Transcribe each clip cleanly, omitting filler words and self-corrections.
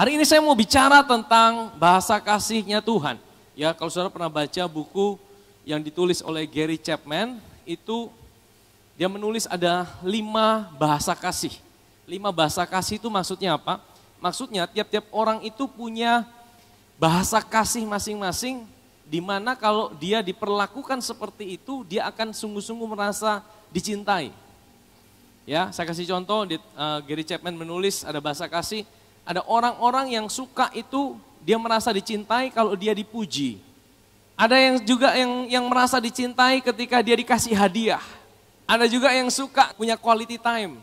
Hari ini saya mau bicara tentang bahasa kasihnya Tuhan. Ya, kalau saudara pernah baca buku yang ditulis oleh Gary Chapman, itu dia menulis ada 5 bahasa kasih. 5 bahasa kasih itu maksudnya apa? Maksudnya tiap-tiap orang itu punya bahasa kasih masing-masing, di mana kalau dia diperlakukan seperti itu, dia akan sungguh-sungguh merasa dicintai. Ya, saya kasih contoh, Gary Chapman menulis ada bahasa kasih, ada orang-orang yang suka itu dia merasa dicintai kalau dia dipuji. Ada yang juga yang merasa dicintai ketika dia dikasih hadiah. Ada juga yang suka punya quality time.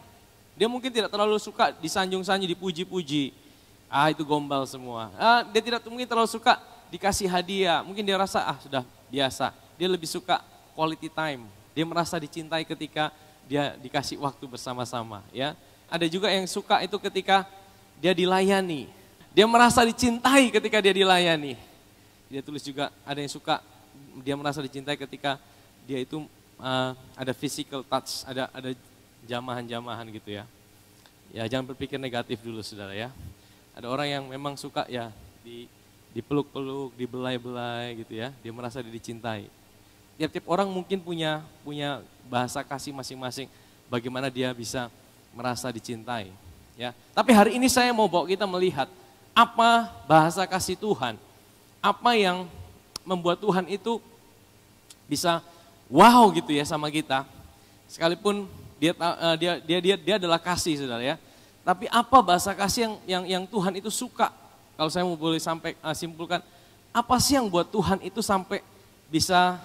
Dia mungkin tidak terlalu suka disanjung-sanjung, dipuji-puji. Itu gombal semua. Dia tidak mungkin terlalu suka dikasih hadiah. Mungkin dia rasa sudah biasa. Dia lebih suka quality time. Dia merasa dicintai ketika dia dikasih waktu bersama-sama, ya. Ada juga yang suka itu ketika dia dilayani. Dia merasa dicintai ketika dia dilayani. Dia tulis juga ada yang suka, dia merasa dicintai ketika dia itu ada physical touch, ada jamahan-jamahan gitu ya. Ya, jangan berpikir negatif dulu saudara ya. Ada orang yang memang suka ya dipeluk-peluk, dibelai-belai gitu ya. Dia merasa dicintai. Tiap-tiap orang mungkin punya bahasa kasih masing-masing, bagaimana dia bisa merasa dicintai. Ya, tapi hari ini saya mau bawa kita melihat apa bahasa kasih Tuhan, apa yang membuat Tuhan itu bisa wow gitu ya sama kita. Sekalipun dia adalah kasih saudara ya. Tapi apa bahasa kasih yang Tuhan itu suka? Kalau saya mau boleh sampai simpulkan, apa sih yang buat Tuhan itu sampai bisa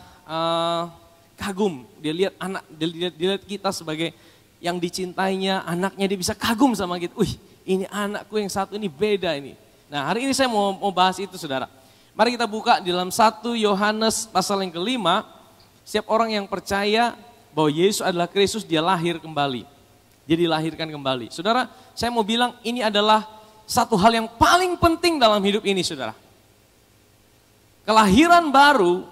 kagum? Dia lihat dia lihat kita sebagai yang dicintainya, anaknya, dia bisa kagum sama kita. Ini anakku yang satu ini beda ini. Nah, hari ini saya mau bahas itu saudara. Mari kita buka di dalam 1 Yohanes pasal yang ke-5. Setiap orang yang percaya bahwa Yesus adalah Kristus, dia lahir kembali. Dia dilahirkan kembali. Saudara, saya mau bilang ini adalah satu hal yang paling penting dalam hidup ini saudara. Kelahiran baru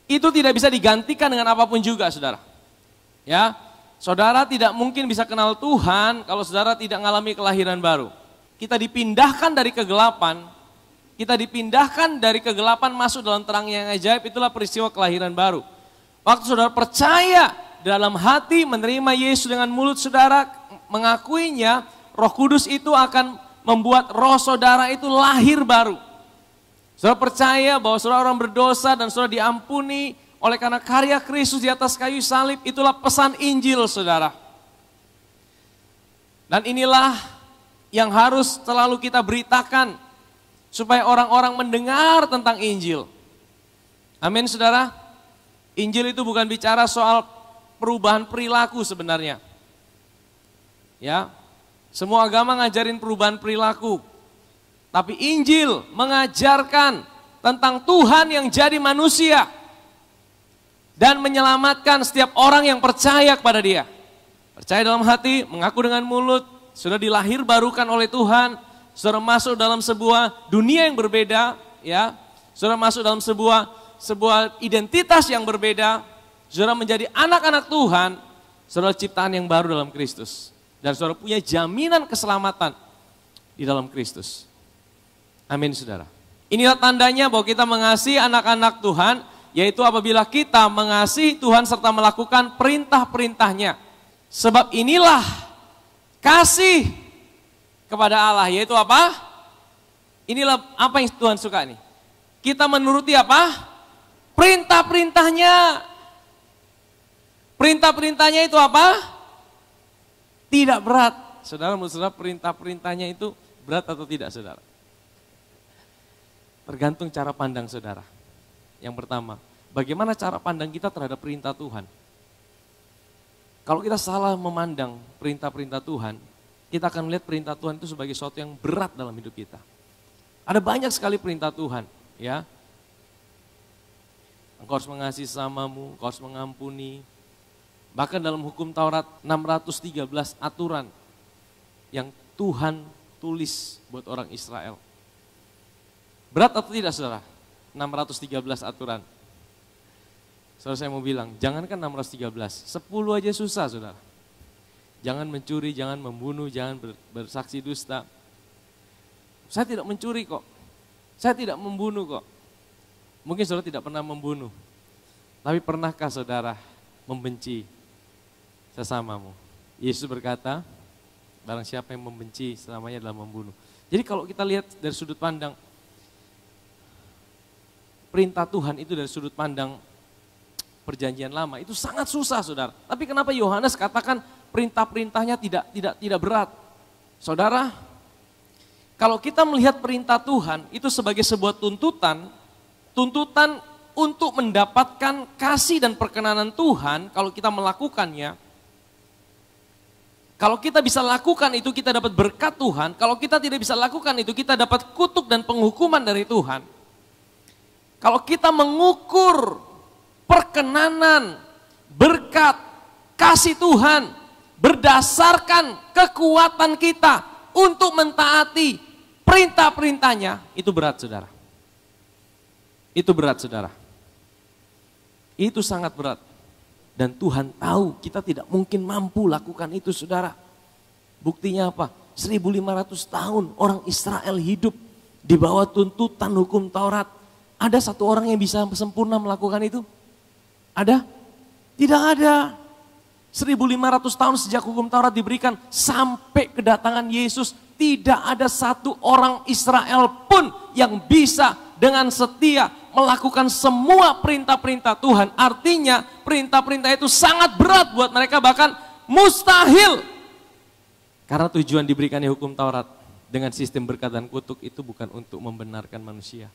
itu tidak bisa digantikan dengan apapun juga saudara. Ya, saudara tidak mungkin bisa kenal Tuhan kalau saudara tidak mengalami kelahiran baru. Kita dipindahkan dari kegelapan, masuk dalam terang yang ajaib, itulah peristiwa kelahiran baru. Waktu saudara percaya dalam hati, menerima Yesus dengan mulut saudara, mengakuinya, Roh Kudus itu akan membuat roh saudara itu lahir baru. Saudara percaya bahwa saudara orang berdosa dan saudara diampuni oleh karena karya Kristus di atas kayu salib, itulah pesan Injil saudara. Dan inilah yang harus selalu kita beritakan supaya orang-orang mendengar tentang Injil. Amin saudara. Injil itu bukan bicara soal perubahan perilaku sebenarnya. Ya. Semua agama ngajarin perubahan perilaku. Tapi Injil mengajarkan tentang Tuhan yang jadi manusia dan menyelamatkan setiap orang yang percaya kepada Dia. Percaya dalam hati, mengaku dengan mulut, sudah dilahir barukan oleh Tuhan, saudara masuk dalam sebuah dunia yang berbeda, ya. Saudara masuk dalam sebuah identitas yang berbeda, saudara menjadi anak-anak Tuhan, saudara ciptaan yang baru dalam Kristus. Dan saudara punya jaminan keselamatan di dalam Kristus. Amin saudara. Inilah tandanya bahwa kita mengasihi anak-anak Tuhan, yaitu apabila kita mengasihi Tuhan serta melakukan perintah-perintahnya. Sebab inilah kasih kepada Allah, yaitu apa? Inilah apa yang Tuhan suka nih. Kita menuruti apa? Perintah-perintahnya. Perintah-perintahnya itu apa? Tidak berat. Saudara, menurut saudara perintah-perintahnya itu berat atau tidak saudara? Tergantung cara pandang saudara. Yang pertama, bagaimana cara pandang kita terhadap perintah Tuhan? Kalau kita salah memandang perintah-perintah Tuhan, kita akan melihat perintah Tuhan itu sebagai sesuatu yang berat dalam hidup kita. Ada banyak sekali perintah Tuhan, ya. Engkau harus mengasihi sesamamu, engkau harus mengampuni. Bahkan dalam hukum Taurat 613 aturan yang Tuhan tulis buat orang Israel. Berat atau tidak saudara? 613 aturan. Saudara, saya mau bilang, jangankan 613, 10 aja susah saudara. Jangan mencuri, jangan membunuh, jangan bersaksi dusta. Saya tidak mencuri kok. Saya tidak membunuh kok. Mungkin saudara tidak pernah membunuh. Tapi pernahkah saudara membenci sesamamu? Yesus berkata, barang siapa yang membenci selamanya adalah membunuh. Jadi kalau kita lihat dari sudut pandang perintah Tuhan itu dari sudut pandang perjanjian lama itu sangat susah saudara. Tapi kenapa Yohanes katakan perintah-perintahnya tidak berat? Saudara, kalau kita melihat perintah Tuhan itu sebagai sebuah tuntutan untuk mendapatkan kasih dan perkenanan Tuhan, kalau kita melakukannya, kalau kita bisa lakukan itu kita dapat berkat Tuhan, kalau kita tidak bisa lakukan itu kita dapat kutuk dan penghukuman dari Tuhan. Kalau kita mengukur perkenanan, berkat, kasih Tuhan berdasarkan kekuatan kita untuk mentaati perintah-perintahnya, itu berat saudara. Itu berat saudara. Itu sangat berat. Dan Tuhan tahu kita tidak mungkin mampu lakukan itu saudara. Buktinya apa? 1500 tahun orang Israel hidup di bawah tuntutan hukum Taurat. Ada satu orang yang bisa sempurna melakukan itu? Ada? Tidak ada. 1500 tahun sejak hukum Taurat diberikan sampai kedatangan Yesus, tidak ada satu orang Israel pun yang bisa dengan setia melakukan semua perintah-perintah Tuhan. Artinya perintah-perintah itu sangat berat buat mereka, bahkan mustahil. Karena tujuan diberikannya hukum Taurat dengan sistem berkat dan kutuk itu bukan untuk membenarkan manusia.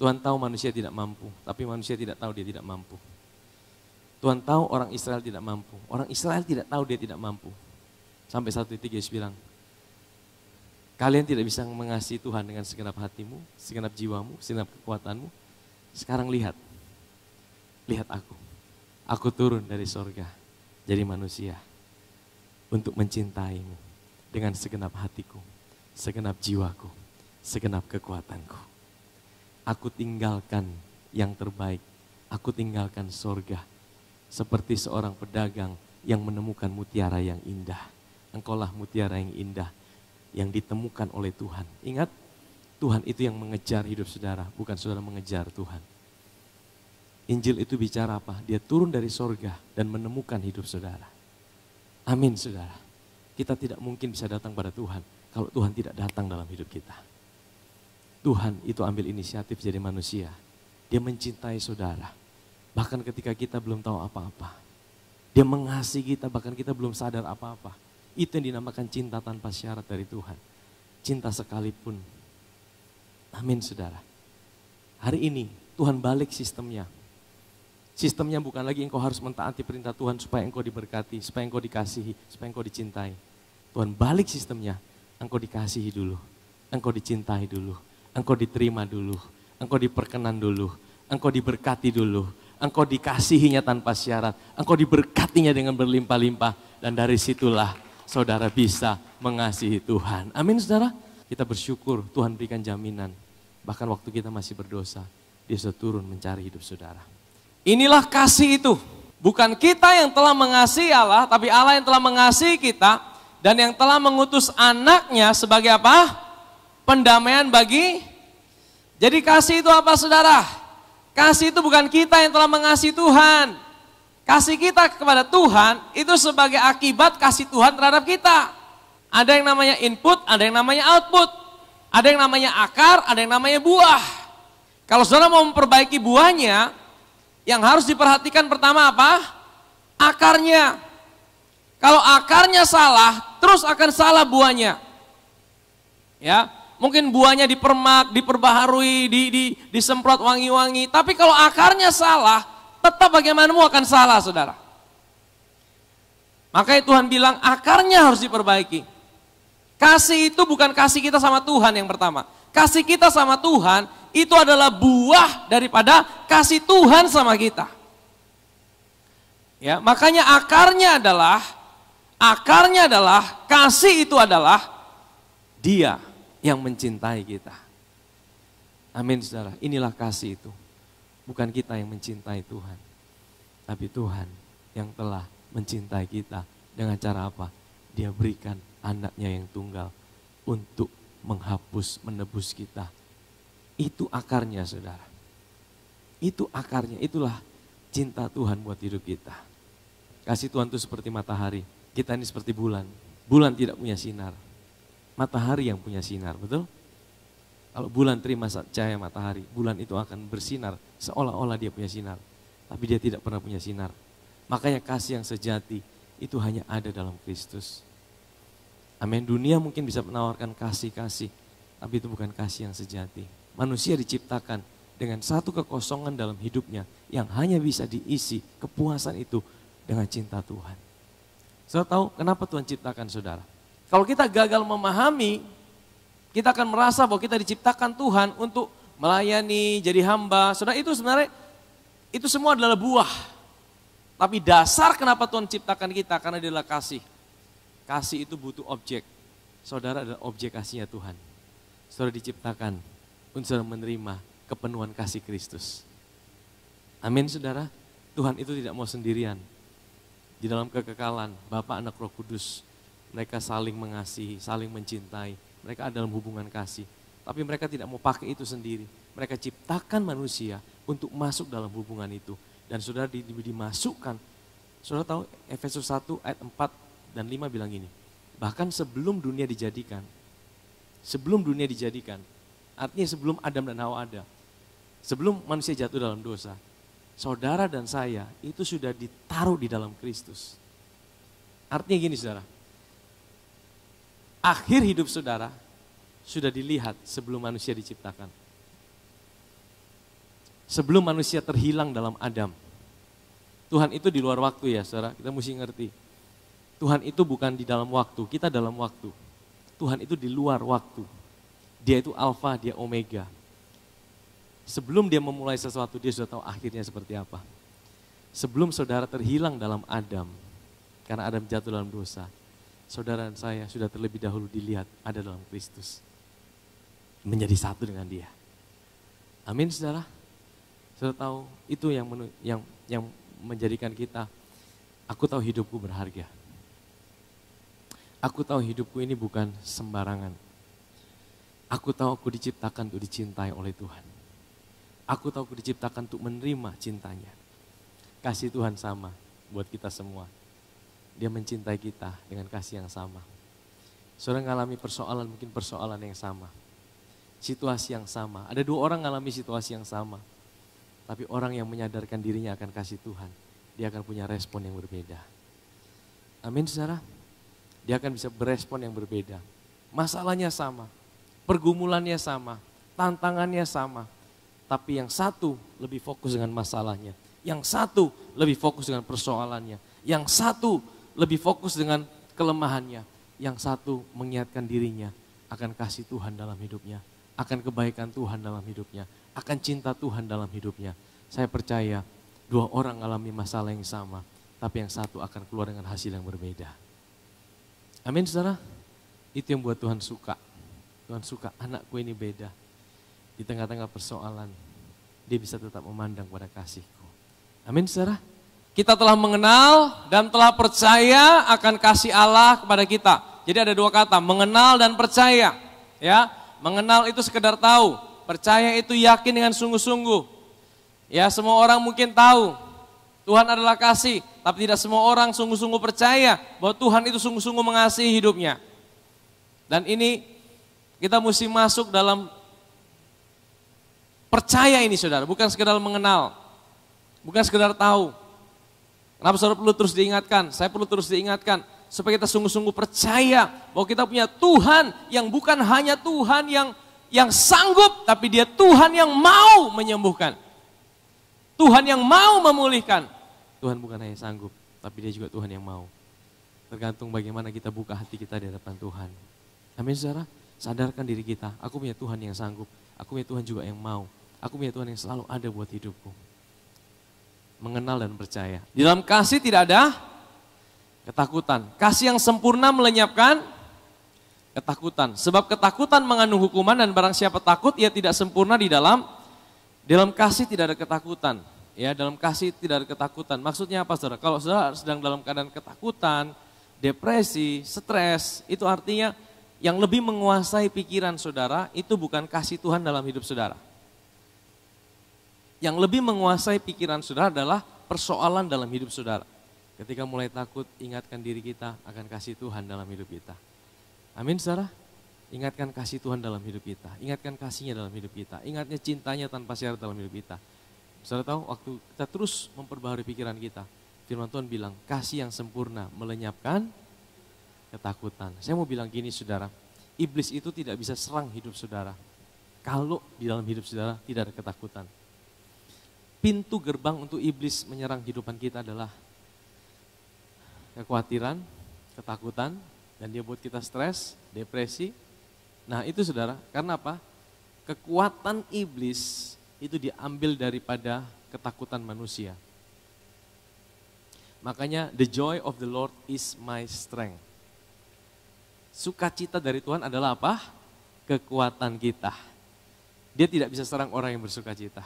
Tuhan tahu manusia tidak mampu, tapi manusia tidak tahu dia tidak mampu. Tuhan tahu orang Israel tidak mampu, orang Israel tidak tahu dia tidak mampu. Sampai satu titik Yesus bilang, kalian tidak bisa mengasihi Tuhan dengan segenap hatimu, segenap jiwamu, segenap kekuatanmu. Sekarang lihat aku. Aku turun dari sorga jadi manusia untuk mencintaimu dengan segenap hatiku, segenap jiwaku, segenap kekuatanku. Aku tinggalkan yang terbaik, aku tinggalkan sorga. Seperti seorang pedagang yang menemukan mutiara yang indah. Engkaulah mutiara yang indah yang ditemukan oleh Tuhan. Ingat, Tuhan itu yang mengejar hidup saudara, bukan saudara mengejar Tuhan. Injil itu bicara apa? Dia turun dari sorga dan menemukan hidup saudara. Amin saudara. Kita tidak mungkin bisa datang pada Tuhan kalau Tuhan tidak datang dalam hidup kita. Tuhan itu ambil inisiatif jadi manusia. Dia mencintai saudara. Bahkan ketika kita belum tahu apa-apa. Dia mengasihi kita bahkan kita belum sadar apa-apa. Itu yang dinamakan cinta tanpa syarat dari Tuhan. Cinta sekalipun. Amin saudara. Hari ini Tuhan balik sistemnya. Sistemnya bukan lagi engkau harus mentaati perintah Tuhan supaya engkau diberkati, supaya engkau dikasihi, supaya engkau dicintai. Tuhan balik sistemnya. Engkau dikasihi dulu, engkau dicintai dulu, engkau diterima dulu, engkau diperkenan dulu, engkau diberkati dulu, engkau dikasihinya tanpa syarat, engkau diberkatinya dengan berlimpah-limpah. Dan dari situlah saudara bisa mengasihi Tuhan. Amin saudara. Kita bersyukur Tuhan berikan jaminan. Bahkan waktu kita masih berdosa, Dia sudah turun mencari hidup saudara. Inilah kasih itu. Bukan kita yang telah mengasihi Allah, tapi Allah yang telah mengasihi kita. Dan yang telah mengutus anaknya sebagai apa? Pendamaian bagi. Jadi kasih itu apa saudara? Kasih itu bukan kita yang telah mengasihi Tuhan. Kasih kita kepada Tuhan itu sebagai akibat kasih Tuhan terhadap kita. Ada yang namanya input, ada yang namanya output. Ada yang namanya akar, ada yang namanya buah. Kalau saudara mau memperbaiki buahnya, yang harus diperhatikan pertama apa? Akarnya. Kalau akarnya salah, terus akan salah buahnya. Ya, mungkin buahnya dipermak, diperbaharui, disemprot wangi-wangi. Tapi kalau akarnya salah, tetap bagaimanapun akan salah, saudara. Makanya Tuhan bilang akarnya harus diperbaiki. Kasih itu bukan kasih kita sama Tuhan yang pertama. Kasih kita sama Tuhan itu adalah buah daripada kasih Tuhan sama kita. Ya, makanya akarnya adalah kasih itu adalah Dia yang mencintai kita. Amin saudara, inilah kasih itu. Bukan kita yang mencintai Tuhan, tapi Tuhan yang telah mencintai kita dengan cara apa? Dia berikan anaknya yang tunggal untuk menghapus, menebus kita. Itu akarnya saudara. Itu akarnya, itulah cinta Tuhan buat hidup kita. Kasih Tuhan itu seperti matahari, kita ini seperti bulan. Bulan tidak punya sinar, matahari yang punya sinar, betul? Kalau bulan terima cahaya matahari, bulan itu akan bersinar seolah-olah dia punya sinar. Tapi dia tidak pernah punya sinar. Makanya kasih yang sejati itu hanya ada dalam Kristus. Amin. Dunia mungkin bisa menawarkan kasih-kasih, tapi itu bukan kasih yang sejati. Manusia diciptakan dengan satu kekosongan dalam hidupnya yang hanya bisa diisi kepuasan itu dengan cinta Tuhan. Saudara tahu kenapa Tuhan ciptakan saudara? Kalau kita gagal memahami, kita akan merasa bahwa kita diciptakan Tuhan untuk melayani, jadi hamba. Saudara, itu sebenarnya, itu semua adalah buah. Tapi dasar kenapa Tuhan ciptakan kita, karena dia adalah kasih. Kasih itu butuh objek. Saudara adalah objek kasihnya Tuhan. Saudara diciptakan untuk saudara menerima kepenuhan kasih Kristus. Amin saudara. Tuhan itu tidak mau sendirian. Di dalam kekekalan, Bapa, Anak, Roh Kudus, mereka saling mengasihi, saling mencintai. Mereka ada dalam hubungan kasih. Tapi mereka tidak mau pakai itu sendiri. Mereka ciptakan manusia untuk masuk dalam hubungan itu. Dan saudara dimasukkan. Saudara tahu Efesus 1 ayat 4 dan 5 bilang gini. Bahkan sebelum dunia dijadikan. Sebelum dunia dijadikan. Artinya sebelum Adam dan Hawa ada. Sebelum manusia jatuh dalam dosa. Saudara dan saya itu sudah ditaruh di dalam Kristus. Artinya gini saudara. Akhir hidup saudara sudah dilihat sebelum manusia diciptakan. Sebelum manusia terhilang dalam Adam. Tuhan itu di luar waktu ya saudara, kita mesti ngerti. Tuhan itu bukan di dalam waktu, kita dalam waktu. Tuhan itu di luar waktu. Dia itu Alfa, dia Omega. Sebelum dia memulai sesuatu, dia sudah tahu akhirnya seperti apa. Sebelum saudara terhilang dalam Adam, karena Adam jatuh dalam dosa, saudara dan saya sudah terlebih dahulu dilihat ada dalam Kristus. Menjadi satu dengan dia. Amin saudara. Saudara tahu itu yang menjadikan kita, aku tahu hidupku berharga. Aku tahu hidupku ini bukan sembarangan. Aku tahu aku diciptakan untuk dicintai oleh Tuhan. Aku tahu aku diciptakan untuk menerima cintanya. Kasih Tuhan sama buat kita semua. Dia mencintai kita dengan kasih yang sama. Saudara ngalami persoalan, mungkin persoalan yang sama. Situasi yang sama. Ada 2 orang ngalami situasi yang sama. Tapi orang yang menyadarkan dirinya akan kasih Tuhan, dia akan punya respon yang berbeda. Amin saudara. Dia akan bisa berespon yang berbeda. Masalahnya sama, pergumulannya sama, tantangannya sama. Tapi yang satu lebih fokus dengan masalahnya. Yang satu lebih fokus dengan persoalannya. Yang satu lebih fokus dengan kelemahannya. Yang satu mengingatkan dirinya akan kasih Tuhan dalam hidupnya. Akan kebaikan Tuhan dalam hidupnya. Akan cinta Tuhan dalam hidupnya. Saya percaya 2 orang mengalami masalah yang sama. Tapi yang satu akan keluar dengan hasil yang berbeda. Amin saudara. Itu yang buat Tuhan suka. Tuhan suka anakku ini beda. Di tengah-tengah persoalan, dia bisa tetap memandang pada kasihku. Amin saudara. Kita telah mengenal dan telah percaya akan kasih Allah kepada kita. Jadi ada 2 kata, mengenal dan percaya. Ya, mengenal itu sekedar tahu, percaya itu yakin dengan sungguh-sungguh. Ya, semua orang mungkin tahu Tuhan adalah kasih, tapi tidak semua orang sungguh-sungguh percaya bahwa Tuhan itu sungguh-sungguh mengasihi hidupnya. Dan ini kita mesti masuk dalam percaya ini saudara, bukan sekedar mengenal, bukan sekedar tahu. Kenapa saudara perlu terus diingatkan? Saya perlu terus diingatkan supaya kita sungguh-sungguh percaya bahwa kita punya Tuhan yang bukan hanya Tuhan yang sanggup, tapi dia Tuhan yang mau menyembuhkan. Tuhan yang mau memulihkan. Tuhan bukan hanya sanggup, tapi dia juga Tuhan yang mau. Tergantung bagaimana kita buka hati kita di hadapan Tuhan. Amin saudara, sadarkan diri kita, aku punya Tuhan yang sanggup, aku punya Tuhan juga yang mau. Aku punya Tuhan yang selalu ada buat hidupku. Mengenal dan percaya. Di dalam kasih tidak ada ketakutan. Kasih yang sempurna melenyapkan ketakutan. Sebab ketakutan mengandung hukuman dan barang siapa takut ia tidak sempurna di dalam kasih tidak ada ketakutan. Ya, dalam kasih tidak ada ketakutan. Maksudnya apa saudara? Kalau saudara sedang dalam keadaan ketakutan, depresi, stres, itu artinya Yang lebih menguasai pikiran saudara itu bukan kasih Tuhan dalam hidup saudara. Yang lebih menguasai pikiran saudara adalah persoalan dalam hidup saudara. Ketika mulai takut, ingatkan diri kita akan kasih Tuhan dalam hidup kita. Amin saudara? Ingatkan kasih Tuhan dalam hidup kita. Ingatkan kasihnya dalam hidup kita. Ingatnya cintanya tanpa syarat dalam hidup kita. Saudara tahu waktu kita terus memperbaharui pikiran kita. Firman Tuhan bilang kasih yang sempurna melenyapkan ketakutan. Saya mau bilang gini saudara. Iblis itu tidak bisa serang hidup saudara. Kalau di dalam hidup saudara tidak ada ketakutan. Pintu gerbang untuk iblis menyerang kehidupan kita adalah kekhawatiran, ketakutan, dan dia buat kita stres, depresi. Nah itu saudara, karena apa? Kekuatan iblis itu diambil daripada ketakutan manusia. Makanya the joy of the Lord is my strength. Sukacita dari Tuhan adalah apa? Kekuatan kita. Dia tidak bisa serang orang yang bersukacita.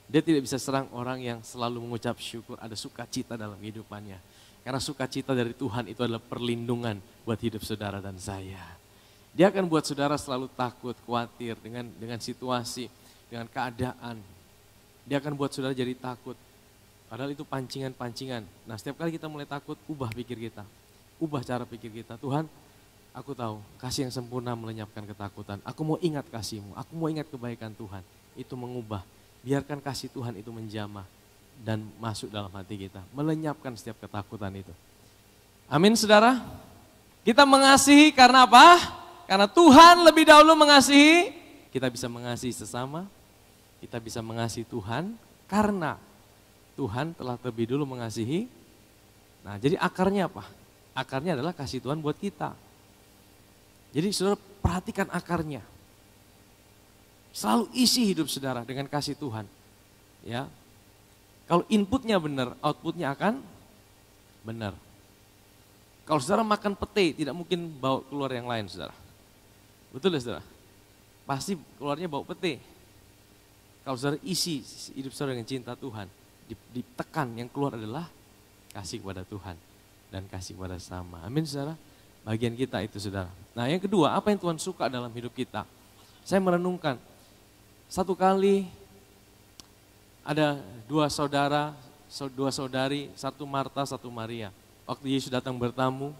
Dia tidak bisa serang orang yang selalu mengucap syukur, ada sukacita dalam kehidupannya. Karena sukacita dari Tuhan itu adalah perlindungan buat hidup saudara dan saya. Dia akan buat saudara selalu takut, khawatir dengan situasi, dengan keadaan. Dia akan buat saudara jadi takut. Padahal itu pancingan-pancingan. Nah setiap kali kita mulai takut, ubah pikir kita. Ubah cara pikir kita. Tuhan, aku tahu kasih yang sempurna melenyapkan ketakutan. Aku mau ingat kasih-Mu, aku mau ingat kebaikan Tuhan. Itu mengubah. Biarkan kasih Tuhan itu menjamah dan masuk dalam hati kita. Melenyapkan setiap ketakutan itu. Amin saudara. Kita mengasihi karena apa? Karena Tuhan lebih dahulu mengasihi, kita bisa mengasihi sesama, kita bisa mengasihi Tuhan karena Tuhan telah terlebih dulu mengasihi. Nah jadi akarnya apa? Akarnya adalah kasih Tuhan buat kita. Jadi saudara perhatikan akarnya. Selalu isi hidup saudara dengan kasih Tuhan. Ya, kalau inputnya benar, outputnya akan benar. Kalau saudara makan pete, tidak mungkin bawa keluar yang lain saudara. Betul ya saudara? Pasti keluarnya bau pete. Kalau saudara isi hidup saudara dengan cinta Tuhan, ditekan yang keluar adalah kasih kepada Tuhan dan kasih kepada sama. Amin saudara? Bagian kita itu saudara. Nah yang kedua, apa yang Tuhan suka dalam hidup kita? Saya merenungkan, satu kali ada dua saudari, satu Marta, satu Maria. Waktu Yesus datang bertamu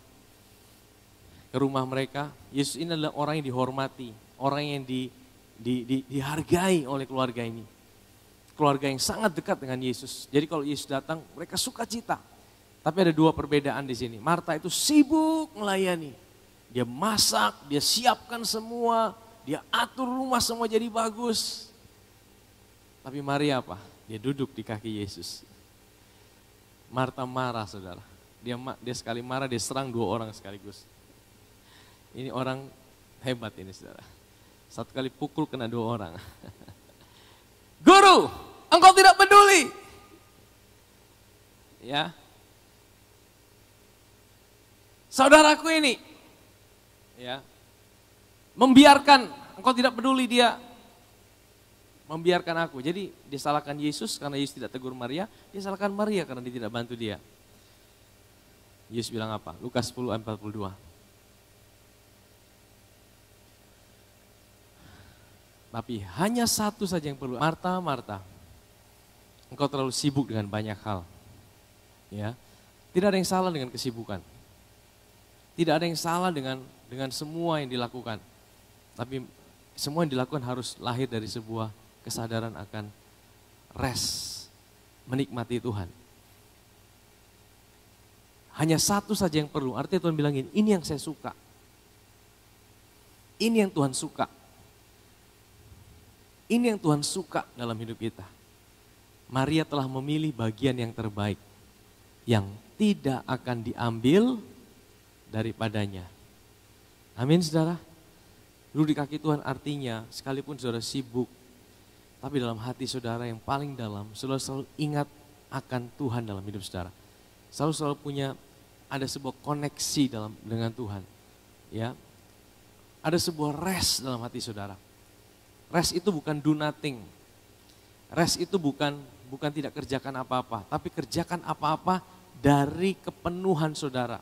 ke rumah mereka, Yesus ini adalah orang yang dihormati, orang yang dihargai oleh keluarga ini. Keluarga yang sangat dekat dengan Yesus. Jadi kalau Yesus datang, mereka sukacita. Tapi ada dua perbedaan di sini. Marta itu sibuk melayani. Dia masak, dia siapkan semua, dia atur rumah semua jadi bagus. Tapi Maria apa? Dia duduk di kaki Yesus. Marta marah saudara. Dia sekali marah, dia serang dua orang sekaligus. Ini orang hebat ini saudara. Satu kali pukul kena dua orang. Guru, engkau tidak peduli. Ya. Saudaraku ini. Ya. Membiarkan, engkau tidak peduli dia. Membiarkan aku. Jadi dia salahkan Yesus karena Yesus tidak tegur Maria. Dia salahkan Maria karena dia tidak bantu dia. Yesus bilang apa? Lukas 10 ayat 42. Tapi hanya satu saja yang perlu. Marta, Marta, engkau terlalu sibuk dengan banyak hal. Ya, tidak ada yang salah dengan kesibukan. Tidak ada yang salah dengan semua yang dilakukan. Tapi semua yang dilakukan harus lahir dari sebuah kesadaran akan rest, menikmati Tuhan. Hanya satu saja yang perlu. Artinya Tuhan bilangin, ini yang saya suka. Ini yang Tuhan suka. Ini yang Tuhan suka dalam hidup kita. Maria telah memilih bagian yang terbaik. Yang tidak akan diambil daripadanya. Amin saudara. Duduk di kaki Tuhan artinya sekalipun saudara sibuk. Tapi dalam hati saudara yang paling dalam, saudara selalu ingat akan Tuhan dalam hidup saudara. Selalu punya, ada sebuah koneksi dengan Tuhan. Ya, ada sebuah rest dalam hati saudara. Rest itu bukan do nothing. Rest itu bukan tidak kerjakan apa-apa, tapi kerjakan apa-apa dari kepenuhan saudara.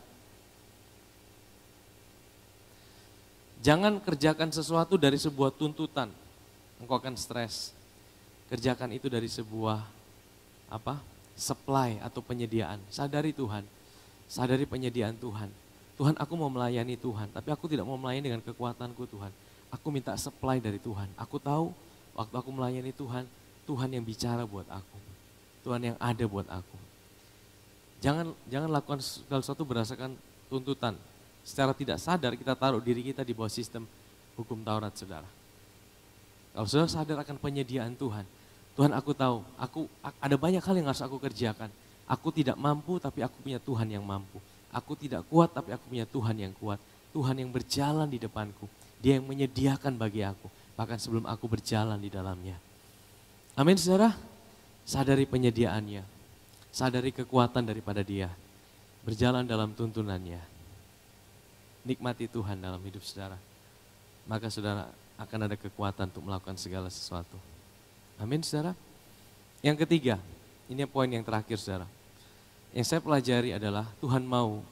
Jangan kerjakan sesuatu dari sebuah tuntutan, engkau akan stres. Kerjakan itu dari sebuah supply atau penyediaan. Sadari Tuhan, sadari penyediaan Tuhan. Tuhan, aku mau melayani Tuhan, tapi aku tidak mau melayani dengan kekuatanku Tuhan. Aku minta supply dari Tuhan. Aku tahu waktu aku melayani Tuhan, Tuhan yang bicara buat aku. Tuhan yang ada buat aku. Jangan lakukan segala sesuatu berdasarkan tuntutan. Secara tidak sadar kita taruh diri kita di bawah sistem hukum Taurat, saudara. Kalau saudara sadar akan penyediaan Tuhan, Tuhan aku tahu, ada banyak hal yang harus aku kerjakan. Aku tidak mampu tapi aku punya Tuhan yang mampu. Aku tidak kuat tapi aku punya Tuhan yang kuat. Tuhan yang berjalan di depanku. Dia yang menyediakan bagi aku, bahkan sebelum aku berjalan di dalamnya. Amin saudara, sadari penyediaannya, sadari kekuatan daripada dia, berjalan dalam tuntunannya. Nikmati Tuhan dalam hidup saudara, maka saudara akan ada kekuatan untuk melakukan segala sesuatu. Amin saudara. Yang ketiga, ini poin yang terakhir saudara. Yang saya pelajari adalah Tuhan mau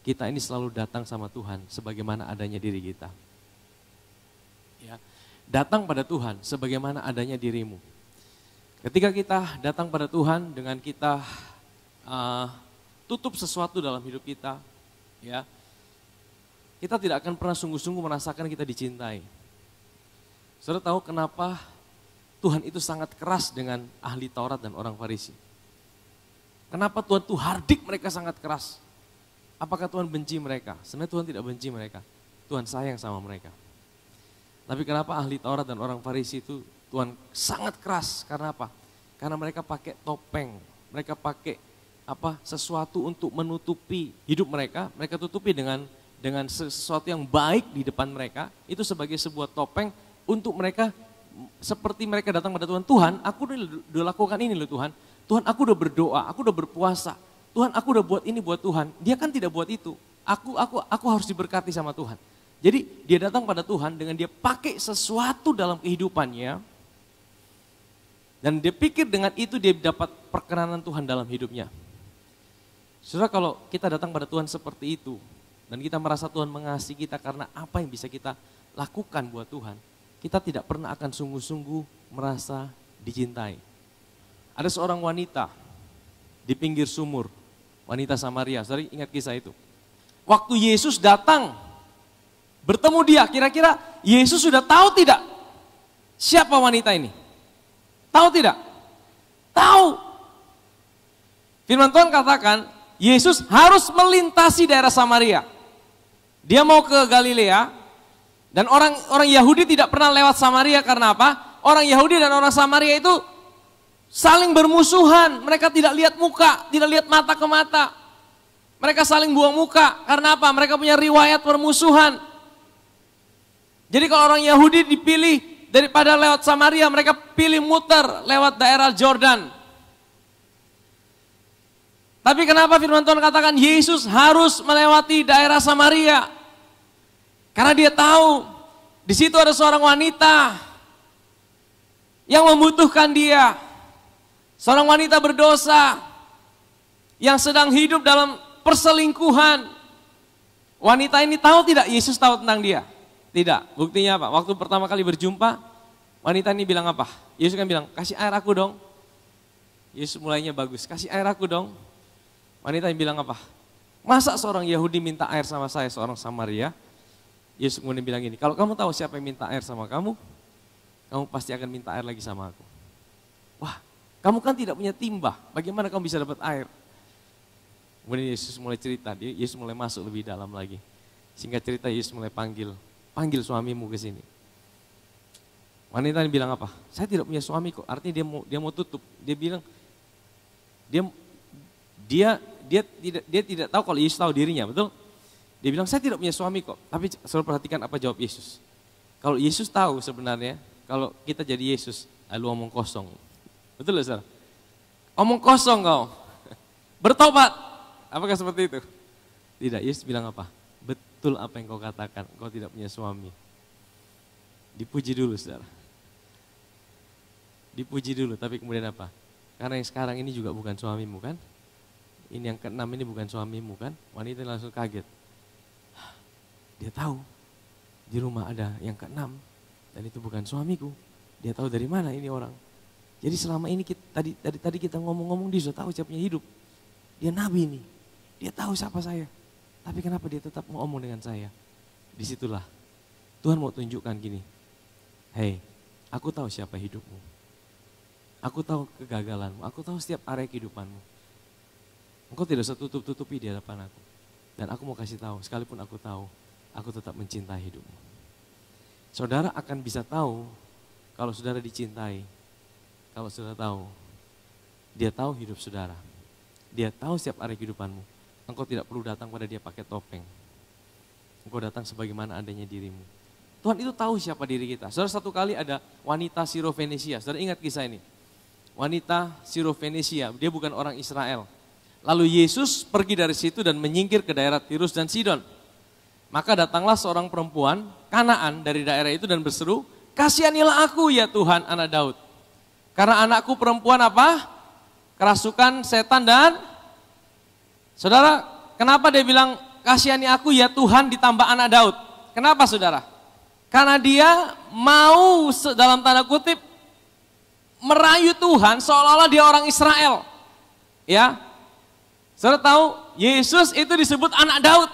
kita ini selalu datang sama Tuhan sebagaimana adanya diri kita. Ya, datang pada Tuhan sebagaimana adanya dirimu. Ketika kita datang pada Tuhan dengan kita tutup sesuatu dalam hidup kita, ya, kita tidak akan pernah sungguh-sungguh merasakan kita dicintai. Saudara tahu kenapa Tuhan itu sangat keras dengan ahli Taurat dan orang Farisi? Kenapa Tuhan itu hardik mereka sangat keras? Apakah Tuhan benci mereka? Sebenarnya Tuhan tidak benci mereka. Tuhan sayang sama mereka. Tapi kenapa ahli Taurat dan orang Farisi itu Tuhan sangat keras? Karena apa? Karena mereka pakai topeng. Mereka pakai sesuatu untuk menutupi hidup mereka. Mereka tutupi dengan sesuatu yang baik di depan mereka. Itu sebagai sebuah topeng untuk mereka, seperti mereka datang pada Tuhan. Tuhan, aku udah lakukan ini loh Tuhan. Tuhan, aku udah berdoa, aku udah berpuasa. Tuhan, aku udah buat ini buat Tuhan. Dia kan tidak buat itu. Aku harus diberkati sama Tuhan. Jadi dia datang pada Tuhan dengan dia pakai sesuatu dalam kehidupannya. Dan dia pikir dengan itu dia dapat perkenanan Tuhan dalam hidupnya. Saudara, kalau kita datang pada Tuhan seperti itu, dan kita merasa Tuhan mengasihi kita karena apa yang bisa kita lakukan buat Tuhan, kita tidak pernah akan sungguh-sungguh merasa dicintai. Ada seorang wanita di pinggir sumur, wanita Samaria, saudara ingat kisah itu. Waktu Yesus datang, bertemu dia, kira-kira Yesus sudah tahu tidak siapa wanita ini? Tahu tidak? Tahu. Firman Tuhan katakan, Yesus harus melintasi daerah Samaria. Dia mau ke Galilea, dan orang Yahudi tidak pernah lewat Samaria karena apa? Orang Yahudi dan orang Samaria itu saling bermusuhan. Mereka tidak lihat muka, tidak lihat mata ke mata. Mereka saling buang muka. Karena apa? Mereka punya riwayat permusuhan. Jadi kalau orang Yahudi dipilih daripada lewat Samaria, mereka pilih muter lewat daerah Jordan. Tapi kenapa firman Tuhan katakan Yesus harus melewati daerah Samaria? Karena dia tahu di situ ada seorang wanita yang membutuhkan dia. Seorang wanita berdosa yang sedang hidup dalam perselingkuhan. Wanita ini tahu tidak Yesus tahu tentang dia? Tidak. Buktinya apa? Waktu pertama kali berjumpa, wanita ini bilang apa? Yesus kan bilang, kasih air aku dong. Yesus mulainya bagus, kasih air aku dong. Wanita yang bilang apa? Masa seorang Yahudi minta air sama saya, seorang Samaria? Yesus kemudian bilang gini, kalau kamu tahu siapa yang minta air sama kamu, kamu pasti akan minta air lagi sama aku. Wah, kamu kan tidak punya timba, bagaimana kamu bisa dapat air? Kemudian Yesus mulai cerita, Yesus mulai masuk lebih dalam lagi. Singkat cerita Yesus mulai panggil suamimu ke sini. Wanita ini bilang apa? Saya tidak punya suami kok, artinya dia mau tutup. Dia bilang, dia tidak tahu kalau Yesus tahu dirinya, betul? Dia bilang, saya tidak punya suami kok. Tapi selalu perhatikan apa jawab Yesus. Kalau Yesus tahu sebenarnya, kalau kita jadi Yesus, lu omong kosong. Betul ya saudara? Omong kosong kau. Bertobat. Apakah seperti itu? Tidak, Yesus bilang apa? Betul apa yang kau katakan, kau tidak punya suami. Dipuji dulu saudara. Dipuji dulu, tapi kemudian apa? Karena yang sekarang ini juga bukan suamimu kan? Ini yang keenam ini bukan suamimu kan? Wanita langsung kaget. Dia tahu. Di rumah ada yang keenam, dan itu bukan suamiku. Dia tahu dari mana ini orang. Jadi selama ini tadi kita ngomong-ngomong, dia sudah tahu saya punya hidup. Dia nabi ini, dia tahu siapa saya. Tapi kenapa dia tetap mau ngomong dengan saya? Disitulah Tuhan mau tunjukkan gini. Hei, aku tahu siapa hidupmu. Aku tahu kegagalanmu, aku tahu setiap area kehidupanmu. Engkau tidak usah tutup-tutupi di hadapan aku. Dan aku mau kasih tahu, sekalipun aku tahu, aku tetap mencintai hidupmu. Saudara akan bisa tahu kalau saudara dicintai. Kalau saudara tahu, dia tahu hidup saudara. Dia tahu setiap area kehidupanmu. Engkau tidak perlu datang pada dia pakai topeng. Engkau datang sebagaimana adanya dirimu. Tuhan itu tahu siapa diri kita. Saudara, satu kali ada wanita Sirofenisia. Saudara ingat kisah ini? Wanita Sirofenisia, dia bukan orang Israel. Lalu Yesus pergi dari situ dan menyingkir ke daerah Tirus dan Sidon. Maka datanglah seorang perempuan Kanaan dari daerah itu dan berseru, "Kasihanilah aku ya Tuhan, anak Daud. Karena anakku perempuan" apa? "Kerasukan setan dan..." Saudara, kenapa dia bilang, "Kasihani aku ya Tuhan" ditambah anak Daud? Kenapa saudara? Karena dia mau dalam tanda kutip merayu Tuhan seolah-olah dia orang Israel. Ya, saudara tahu Yesus itu disebut anak Daud.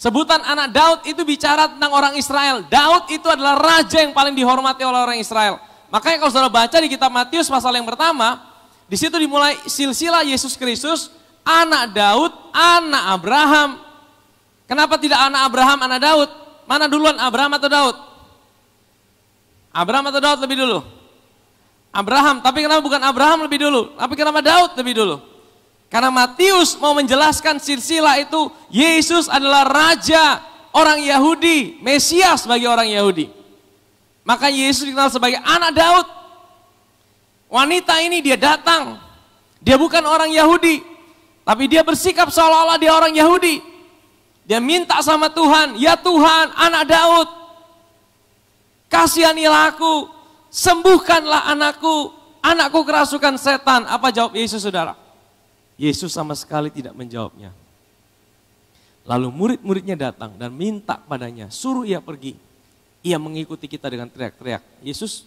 Sebutan anak Daud itu bicara tentang orang Israel. Daud itu adalah raja yang paling dihormati oleh orang Israel. Makanya kalau saudara baca di kitab Matius pasal yang pertama, di situ dimulai silsilah Yesus Kristus, anak Daud, anak Abraham. Kenapa tidak anak Abraham, anak Daud? Mana duluan, Abraham atau Daud? Abraham atau Daud lebih dulu? Abraham, tapi kenapa bukan Abraham lebih dulu? Tapi kenapa Daud lebih dulu? Karena Matius mau menjelaskan silsilah itu, Yesus adalah raja orang Yahudi, Mesias bagi orang Yahudi. Maka Yesus dikenal sebagai anak Daud. Wanita ini dia datang, dia bukan orang Yahudi, tapi dia bersikap seolah-olah dia orang Yahudi. Dia minta sama Tuhan, "Ya Tuhan, anak Daud, kasihanilah aku, sembuhkanlah anakku kerasukan setan." Apa jawab Yesus saudara? Yesus sama sekali tidak menjawabnya. Lalu murid-muridnya datang dan minta padanya, suruh ia pergi. Ia mengikuti kita dengan teriak-teriak. Yesus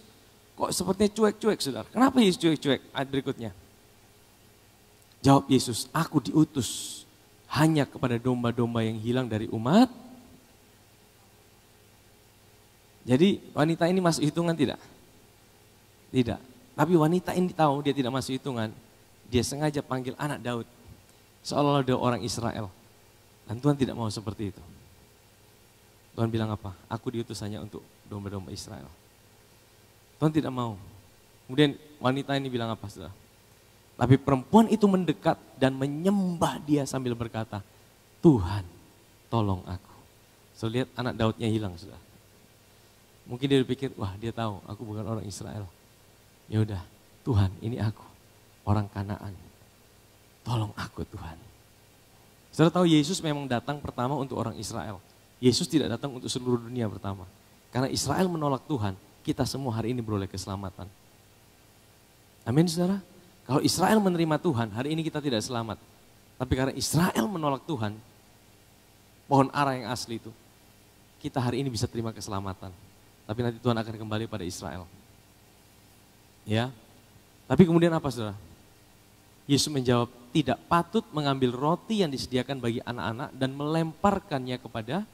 kok sepertinya cuek-cuek saudara. Kenapa Yesus cuek-cuek? Ayat berikutnya. Jawab Yesus, "Aku diutus hanya kepada domba-domba yang hilang dari umat." Jadi wanita ini masuk hitungan tidak? Tidak. Tapi wanita ini tahu dia tidak masuk hitungan. Dia sengaja panggil anak Daud. Seolah-olah dia orang Israel. Dan Tuhan tidak mau seperti itu. Tuhan bilang apa? "Aku diutus hanya untuk domba-domba Israel." Tuhan tidak mau. Kemudian wanita ini bilang apa saudara? Tapi perempuan itu mendekat dan menyembah dia sambil berkata, "Tuhan, tolong aku." So lihat anak Daudnya hilang saudara. Mungkin dia berpikir, wah dia tahu aku bukan orang Israel. Ya udah, Tuhan ini aku, orang Kanaan. Tolong aku Tuhan. Saudara tahu Yesus memang datang pertama untuk orang Israel. Yesus tidak datang untuk seluruh dunia pertama. Karena Israel menolak Tuhan, kita semua hari ini beroleh keselamatan. Amin saudara. Kalau Israel menerima Tuhan, hari ini kita tidak selamat. Tapi karena Israel menolak Tuhan, pohon ara yang asli itu, kita hari ini bisa terima keselamatan. Tapi nanti Tuhan akan kembali pada Israel. Ya. Tapi kemudian apa saudara? Yesus menjawab, tidak patut mengambil roti yang disediakan bagi anak-anak dan melemparkannya kepada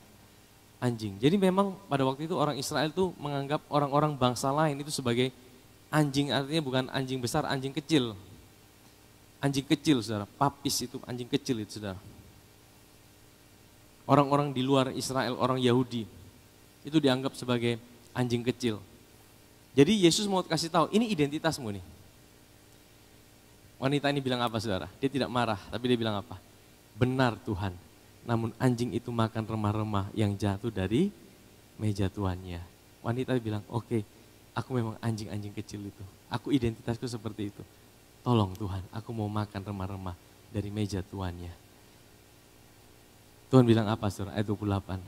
anjing. Jadi memang pada waktu itu orang Israel itu menganggap orang-orang bangsa lain itu sebagai anjing, artinya bukan anjing besar, anjing kecil. Anjing kecil saudara, papis itu anjing kecil itu saudara. Orang-orang di luar Israel, orang Yahudi, itu dianggap sebagai anjing kecil. Jadi Yesus mau kasih tahu, ini identitasmu nih. Wanita ini bilang apa saudara? Dia tidak marah, tapi dia bilang apa? Benar Tuhan, namun anjing itu makan remah-remah yang jatuh dari meja tuannya. Wanita bilang, oke, aku memang anjing-anjing kecil itu. Aku identitasku seperti itu. Tolong Tuhan, aku mau makan remah-remah dari meja tuannya. Tuhan bilang apa saudara? Ayat 28.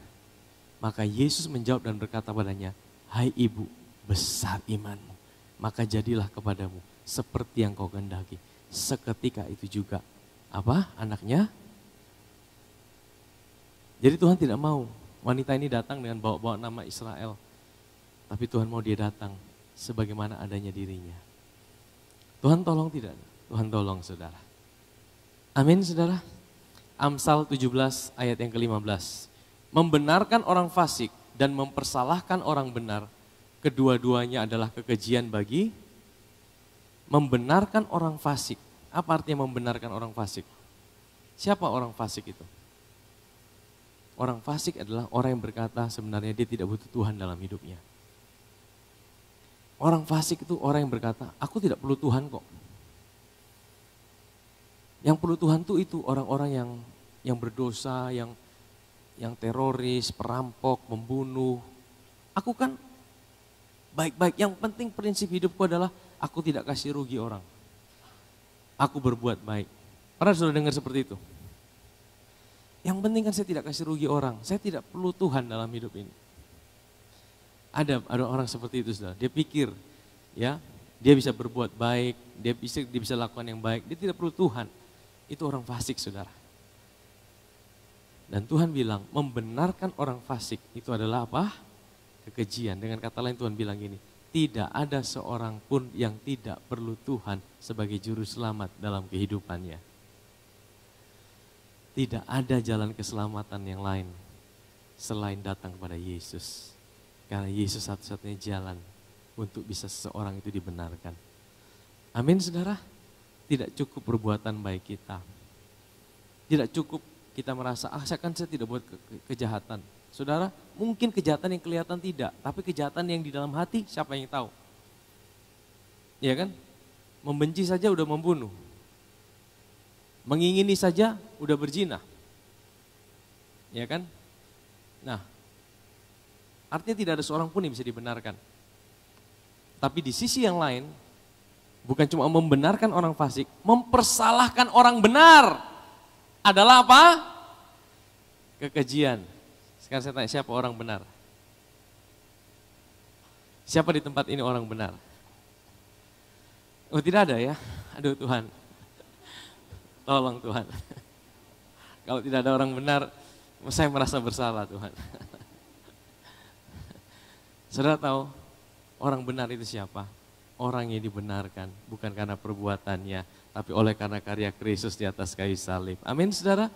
Maka Yesus menjawab dan berkata padanya, hai ibu, besar imanmu. Maka jadilah kepadamu seperti yang kau kehendaki. Seketika itu juga apa? Anaknya. Jadi Tuhan tidak mau wanita ini datang dengan bawa-bawa nama Israel. Tapi Tuhan mau dia datang sebagaimana adanya dirinya. Tuhan tolong tidak? Tuhan tolong saudara. Amin saudara. Amsal 17 ayat yang ke-15. Membenarkan orang fasik dan mempersalahkan orang benar, kedua-duanya adalah kekejian bagi. Membenarkan orang fasik. Apa artinya membenarkan orang fasik? Siapa orang fasik itu? Orang fasik adalah orang yang berkata sebenarnya dia tidak butuh Tuhan dalam hidupnya. Orang fasik itu orang yang berkata, aku tidak perlu Tuhan kok. Yang perlu Tuhan itu orang-orang yang berdosa, yang teroris, perampok, membunuh. Aku kan baik-baik, yang penting prinsip hidupku adalah aku tidak kasih rugi orang. Aku berbuat baik. Pernah sudah dengar seperti itu? Yang penting kan saya tidak kasih rugi orang, saya tidak perlu Tuhan dalam hidup ini. Ada orang seperti itu saudara, dia pikir ya dia bisa berbuat baik, dia bisa lakukan yang baik, dia tidak perlu Tuhan. Itu orang fasik saudara. Dan Tuhan bilang membenarkan orang fasik itu adalah apa? Kekejian. Dengan kata lain Tuhan bilang gini, tidak ada seorang pun yang tidak perlu Tuhan sebagai juru selamat dalam kehidupannya. Tidak ada jalan keselamatan yang lain selain datang kepada Yesus. Karena Yesus satu-satunya jalan untuk bisa seseorang itu dibenarkan. Amin saudara. Tidak cukup perbuatan baik kita. Tidak cukup kita merasa, saya tidak buat kejahatan. Saudara, mungkin kejahatan yang kelihatan tidak, tapi kejahatan yang di dalam hati siapa yang tahu? Iya kan? Membenci saja udah membunuh. Mengingini saja udah berzina. Iya kan? Nah, artinya tidak ada seorang pun yang bisa dibenarkan. Tapi di sisi yang lain, bukan cuma membenarkan orang fasik, mempersalahkan orang benar adalah apa? Kekejian. Sekarang saya tanya, siapa orang benar? Siapa di tempat ini orang benar? Oh tidak ada ya? Aduh Tuhan. Tolong Tuhan. Kalau tidak ada orang benar, saya merasa bersalah Tuhan. Saudara tahu orang benar itu siapa? Orang yang dibenarkan bukan karena perbuatannya, tapi oleh karena karya Kristus di atas kayu salib. Amin saudara?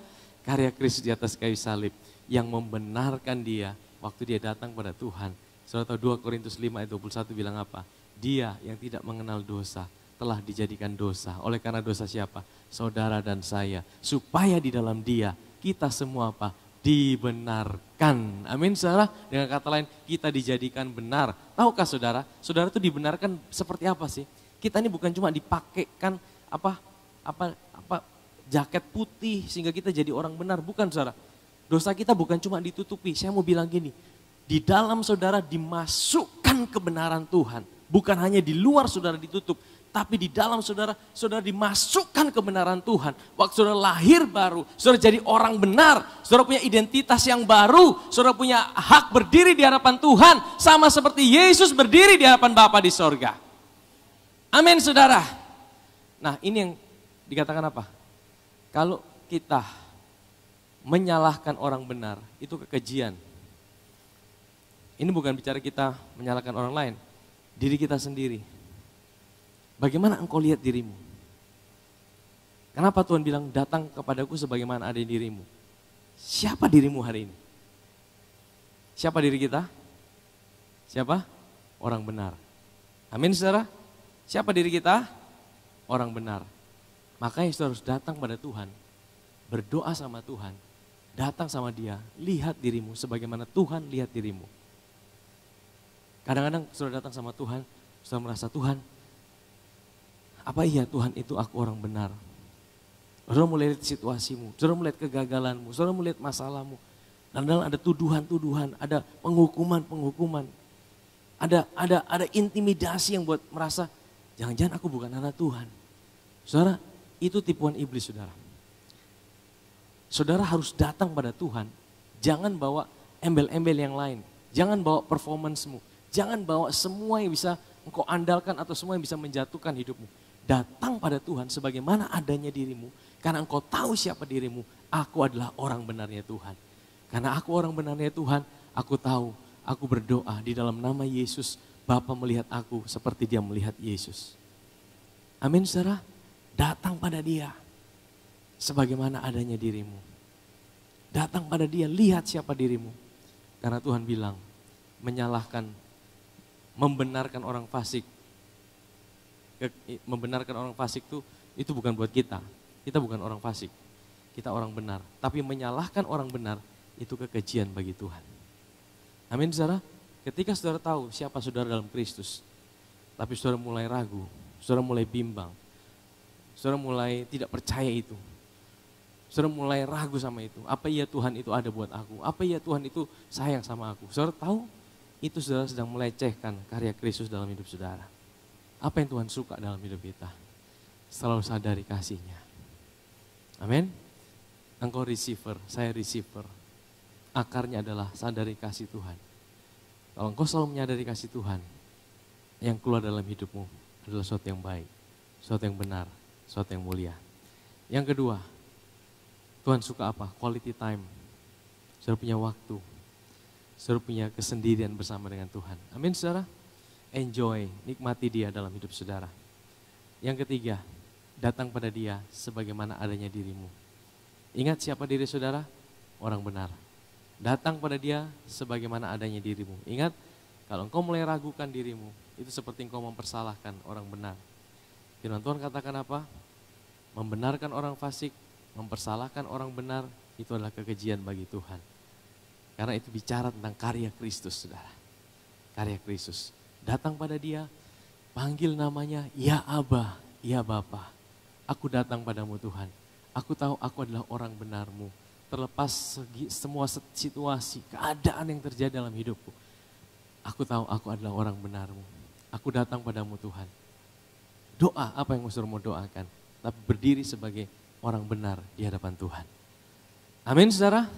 Karya Kristus di atas kayu salib yang membenarkan dia waktu dia datang pada Tuhan. Saudara tahu 2 Korintus 5 ayat 21 bilang apa? Dia yang tidak mengenal dosa telah dijadikan dosa. Oleh karena dosa siapa? Saudara dan saya. Supaya di dalam dia kita semua apa? Dibenarkan. Amin saudara. Dengan kata lain kita dijadikan benar. Tahukah saudara? Saudara itu dibenarkan seperti apa sih? Kita ini bukan cuma dipakaikan jaket putih sehingga kita jadi orang benar. Bukan saudara. Dosa kita bukan cuma ditutupi. Saya mau bilang gini. Di dalam saudara dimasukkan kebenaran Tuhan. Bukan hanya di luar saudara ditutup. Tapi di dalam saudara dimasukkan kebenaran Tuhan. Waktu saudara lahir baru, saudara jadi orang benar. Saudara punya identitas yang baru. Saudara punya hak berdiri di hadapan Tuhan. Sama seperti Yesus berdiri di hadapan Bapa di sorga. Amin saudara. Nah ini yang dikatakan apa? Kalau kita menyalahkan orang benar, itu kekejian. Ini bukan bicara kita menyalahkan orang lain. Diri kita sendiri. Bagaimana engkau lihat dirimu? Kenapa Tuhan bilang datang kepadaku sebagaimana ada dirimu? Siapa dirimu hari ini? Siapa diri kita? Siapa? Orang benar. Amin saudara? Siapa diri kita? Orang benar. Makanya saudara harus datang pada Tuhan. Berdoa sama Tuhan. Datang sama dia. Lihat dirimu sebagaimana Tuhan lihat dirimu. Kadang-kadang saudara datang sama Tuhan. Saudara merasa Tuhan. Apa iya Tuhan itu aku orang benar? Saudara mulai lihat situasimu, saudara melihat kegagalanmu, saudara melihat masalahmu. Dan ada tuduhan-tuduhan, ada penghukuman-penghukuman. Ada intimidasi yang buat merasa, jangan-jangan aku bukan anak Tuhan. Saudara, itu tipuan iblis saudara. Saudara harus datang pada Tuhan, jangan bawa embel-embel yang lain. Jangan bawa performancemu, jangan bawa semua yang bisa engkau andalkan atau semua yang bisa menjatuhkan hidupmu. Datang pada Tuhan sebagaimana adanya dirimu. Karena engkau tahu siapa dirimu. Aku adalah orang benarnya Tuhan. Karena aku orang benarnya Tuhan, aku tahu, aku berdoa di dalam nama Yesus, Bapa melihat aku seperti dia melihat Yesus. Amin saudara, datang pada dia sebagaimana adanya dirimu. Datang pada dia, lihat siapa dirimu. Karena Tuhan bilang, menyalahkan, membenarkan orang fasik. Membenarkan orang fasik itu bukan buat kita. Kita bukan orang fasik, kita orang benar. Tapi menyalahkan orang benar, itu kekejian bagi Tuhan. Amin saudara. Ketika saudara tahu siapa saudara dalam Kristus, tapi saudara mulai ragu, saudara mulai bimbang, saudara mulai tidak percaya itu, saudara mulai ragu sama itu. Apa iya Tuhan itu ada buat aku? Apa iya Tuhan itu sayang sama aku? Saudara tahu itu saudara sedang melecehkan karya Kristus dalam hidup saudara. Apa yang Tuhan suka dalam hidup kita? Selalu sadari kasih-Nya. Amin. Engkau receiver, saya receiver. Akarnya adalah sadari kasih Tuhan. Kalau engkau selalu menyadari kasih Tuhan, yang keluar dalam hidupmu adalah sesuatu yang baik, sesuatu yang benar, sesuatu yang mulia. Yang kedua, Tuhan suka apa? Quality time. Saudara punya waktu, saudara punya kesendirian bersama dengan Tuhan. Amin saudara. Enjoy, nikmati dia dalam hidup saudara. Yang ketiga, datang pada dia sebagaimana adanya dirimu. Ingat siapa diri saudara? Orang benar. Datang pada dia sebagaimana adanya dirimu. Ingat, kalau engkau mulai ragukan dirimu, itu seperti engkau mempersalahkan orang benar. Firman Tuhan katakan apa? Membenarkan orang fasik, mempersalahkan orang benar, itu adalah kekejian bagi Tuhan. Karena itu bicara tentang karya Kristus, saudara. Karya Kristus. Datang pada dia, panggil namanya, ya Aba, ya Bapa. Aku datang padamu Tuhan. Aku tahu aku adalah orang benarmu. Terlepas semua situasi, keadaan yang terjadi dalam hidupku. Aku tahu aku adalah orang benarmu. Aku datang padamu Tuhan. Doa apa yang saudara mau doakan. Tapi berdiri sebagai orang benar di hadapan Tuhan. Amin saudara.